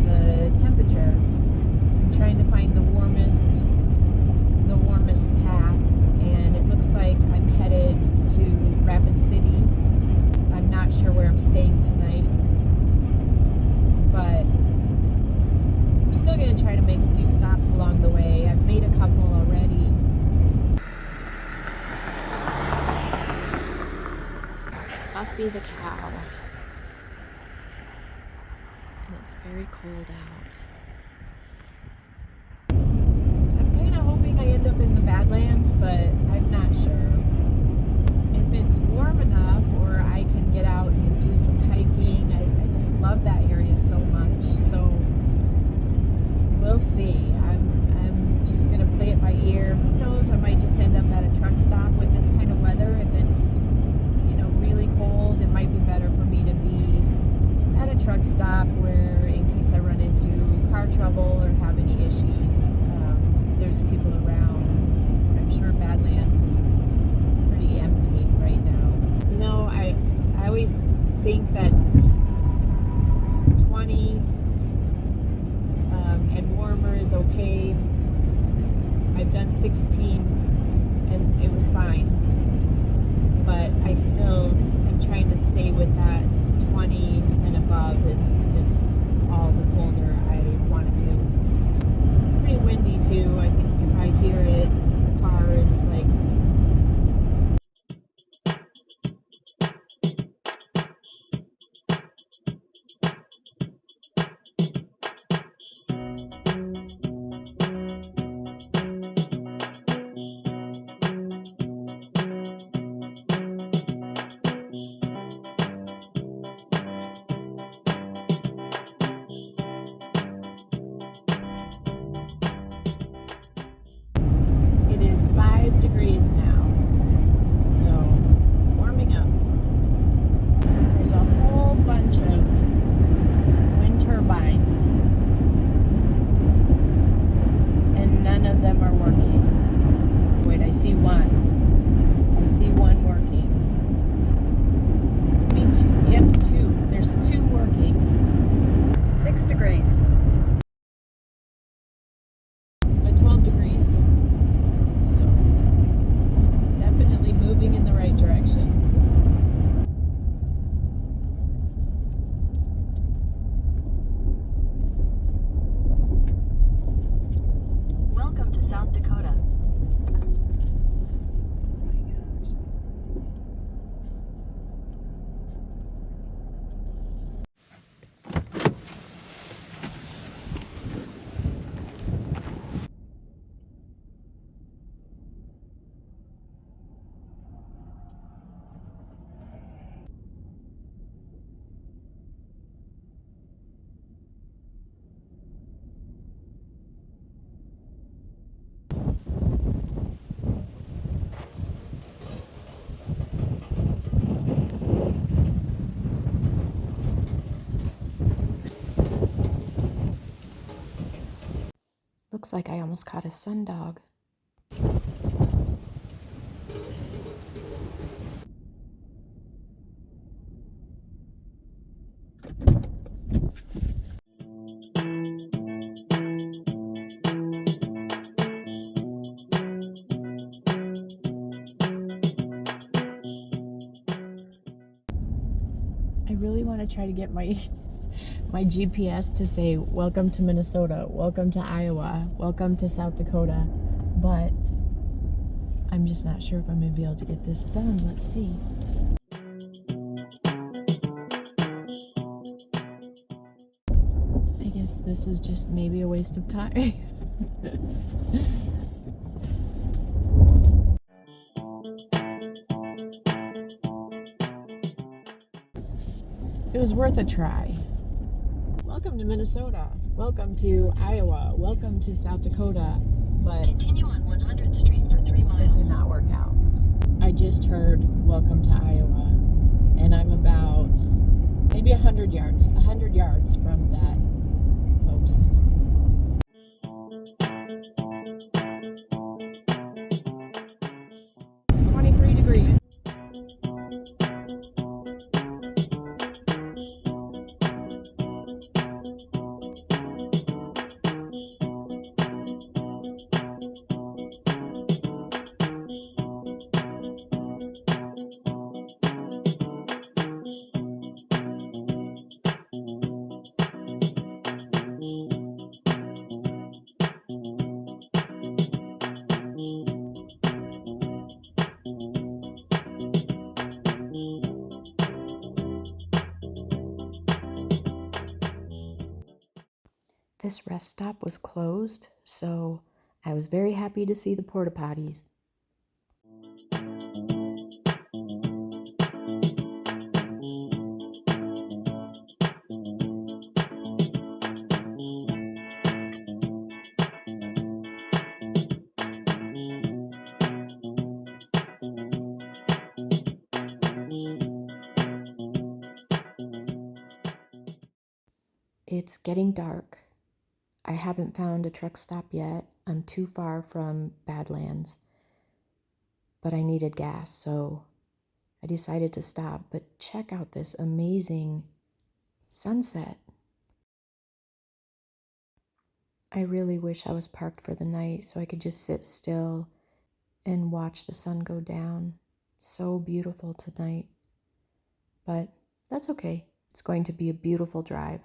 the temperature. I'm trying to find the warmest path, and it looks like I'm headed to Rapid City. I'm not sure where I'm staying tonight, but I'm still going to try to make a few stops along the way. I've made a couple already. Buffy the cow. And it's very cold out. I'm kind of hoping I end up in the Badlands, but I'm not sure. If it's warm enough or I can get out and do some hiking, I just love that area so much. So we'll see. I'm just going to play it by ear. Who knows, I might just end up at a truck stop with this kind of weather. If it's really cold, it might be better for me to be at a truck stop where, in case I run into car trouble or have any issues, there's people around. I'm sure Badlands is pretty empty right now. I always think that 20 and warmer is okay. I've done 16 and it was fine, but I still am trying to stay with that 20 and above is all the colder I want to do. It's pretty windy too. I think you can probably hear it. The car is like it is 5 degrees now, so warming up. There's a whole bunch of wind turbines, and none of them are working. Wait, I see one. I see one working. Me too. Yep, 2. There's 2 working. 6 degrees. But 12 degrees. So, definitely moving in the right direction. Welcome to South Dakota. Looks like I almost caught a sundog. I really want to try to get my GPS to say, welcome to Minnesota, welcome to Iowa, welcome to South Dakota, but I'm just not sure if I'm going to be able to get this done. Let's see. I guess this is just maybe a waste of time. It was worth a try. Welcome to Minnesota. Welcome to Iowa. Welcome to South Dakota. But continue on 100th Street for 3 miles. It did not work out. I just heard welcome to Iowa, and I'm about maybe 100 yards from that post. Degrees. This rest stop was closed, so I was very happy to see the porta potties. It's getting dark. I haven't found a truck stop yet. I'm too far from Badlands. But I needed gas, so I decided to stop. But check out this amazing sunset. I really wish I was parked for the night so I could just sit still and watch the sun go down. It's so beautiful tonight. But that's okay. It's going to be a beautiful drive.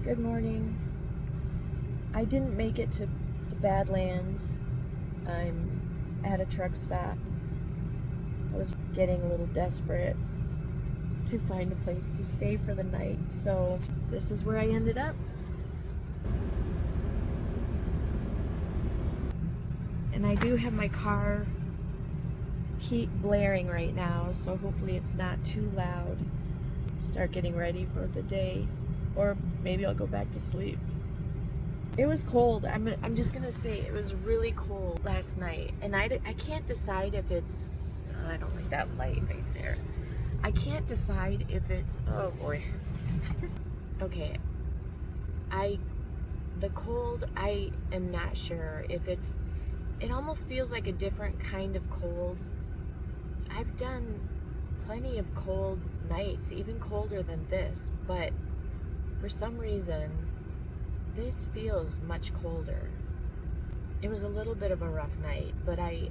Good morning. I didn't make it to the Badlands. I'm at a truck stop. I was getting a little desperate to find a place to stay for the night, so this is where I ended up. And I do have my car keep blaring right now, so hopefully it's not too loud. Start getting ready for the day, or maybe I'll go back to sleep. It was cold. I'm just gonna say it was really cold last night, and I can't decide if it's, I don't like that light right there. I can't decide if it's, oh boy. Okay, the cold, I am not sure if it almost feels like a different kind of cold. I've done plenty of cold nights, even colder than this, but for some reason, this feels much colder. It was a little bit of a rough night, but I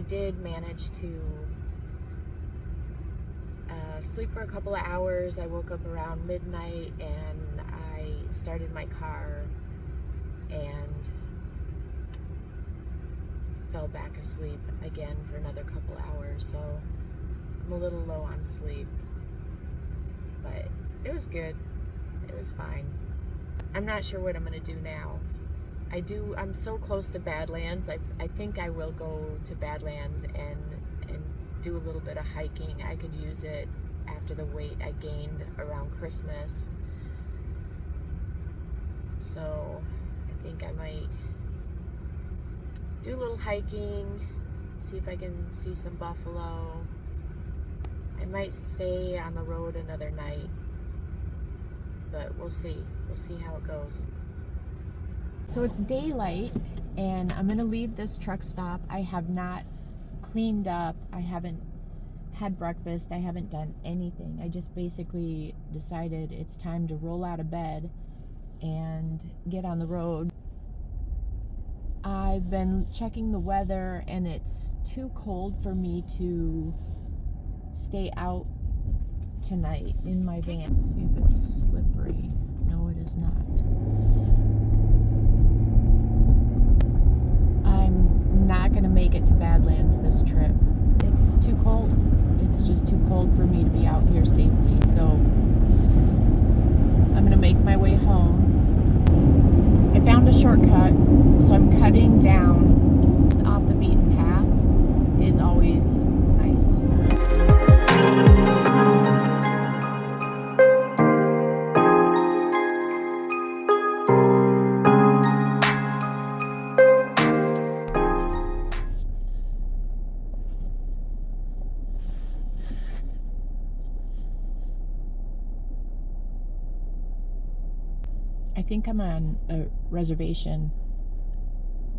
did manage to sleep for a couple of hours. I woke up around midnight and I started my car and fell back asleep again for another couple hours, so I'm a little low on sleep, but it was good. It was fine. I'm not sure what I'm gonna do now. I'm so close to Badlands. I think I will go to Badlands and do a little bit of hiking. I could use it after the weight I gained around Christmas. So I think I might do a little hiking, see if I can see some buffalo. I might stay on the road another night, but we'll see. We'll see how it goes. So it's daylight, and I'm gonna leave this truck stop. I have not cleaned up. I haven't had breakfast. I haven't done anything. I just basically decided it's time to roll out of bed and get on the road. I've been checking the weather, and it's too cold for me to stay out tonight in my van. See if it's slippery. No, it is not. I'm not gonna make it to Badlands this trip. It's too cold. It's just too cold for me to be out here safely. So I'm gonna make my way home. I found a shortcut, so I'm cutting down off the beaten path. Is always nice. think I'm on a reservation,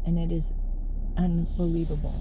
and it is unbelievable.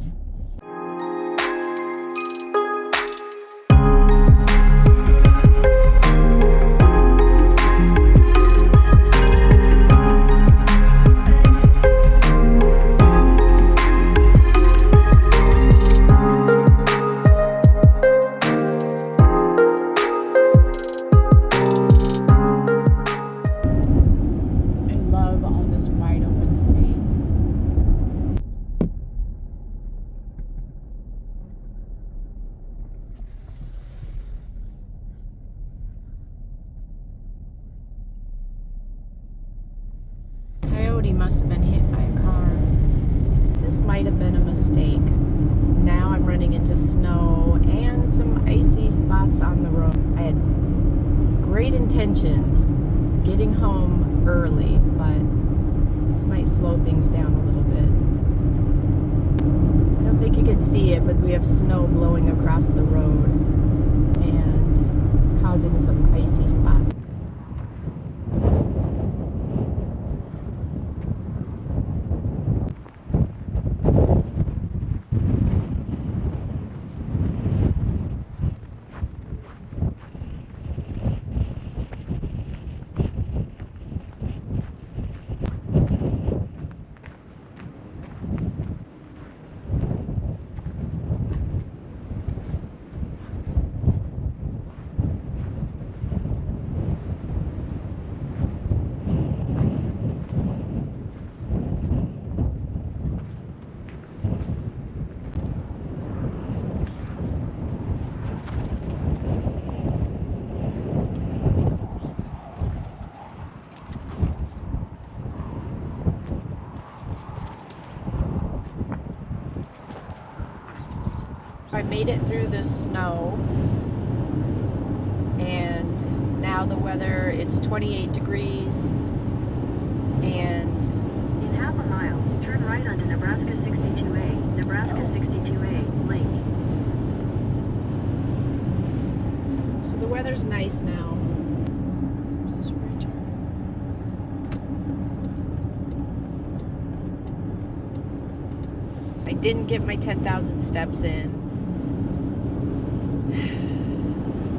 Coyote must have been hit by a car. This might have been a mistake. Now I'm running into snow and some icy spots on the road. I had great intentions getting home early, but this might slow things down a little bit. I don't think you can see it, but we have snow blowing across the road and causing some icy spots. I made it through the snow, and now the weather, it's 28 degrees, and In half a mile, turn right onto Nebraska 62A. Nebraska 62A, link. so the weather's nice now. I didn't get my 10,000 steps in.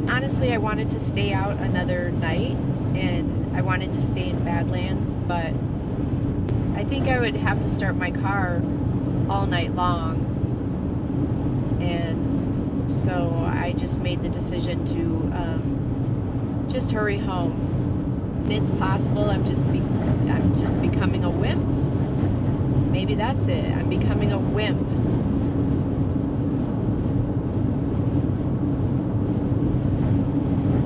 Honestly, I wanted to stay out another night, and I wanted to stay in Badlands, but I think I would have to start my car all night long, and so I just made the decision to just hurry home. And it's possible I'm just becoming a wimp. Maybe that's it. I'm becoming a wimp.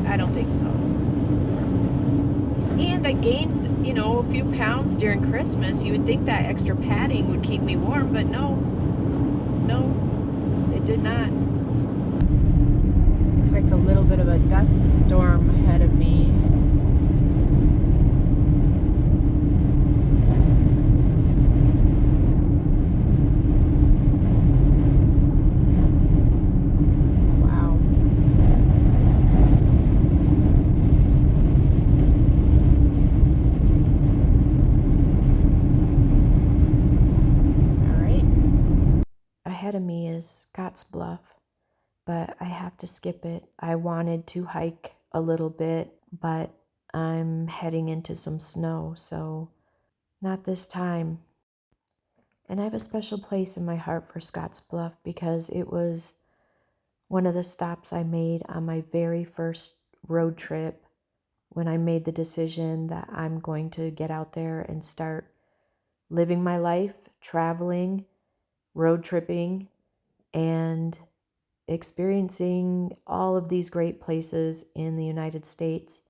I don't think so. And I gained, a few pounds during Christmas. You would think that extra padding would keep me warm, but no, it did not. Looks like a little bit of a dust storm ahead of me. Ahead of me is Bluff, but I have to skip it. I wanted to hike a little bit, but I'm heading into some snow, so not this time. And I have a special place in my heart for Bluff because it was one of the stops I made on my very first road trip when I made the decision that I'm going to get out there and start living my life, traveling, road tripping, and experiencing all of these great places in the United States.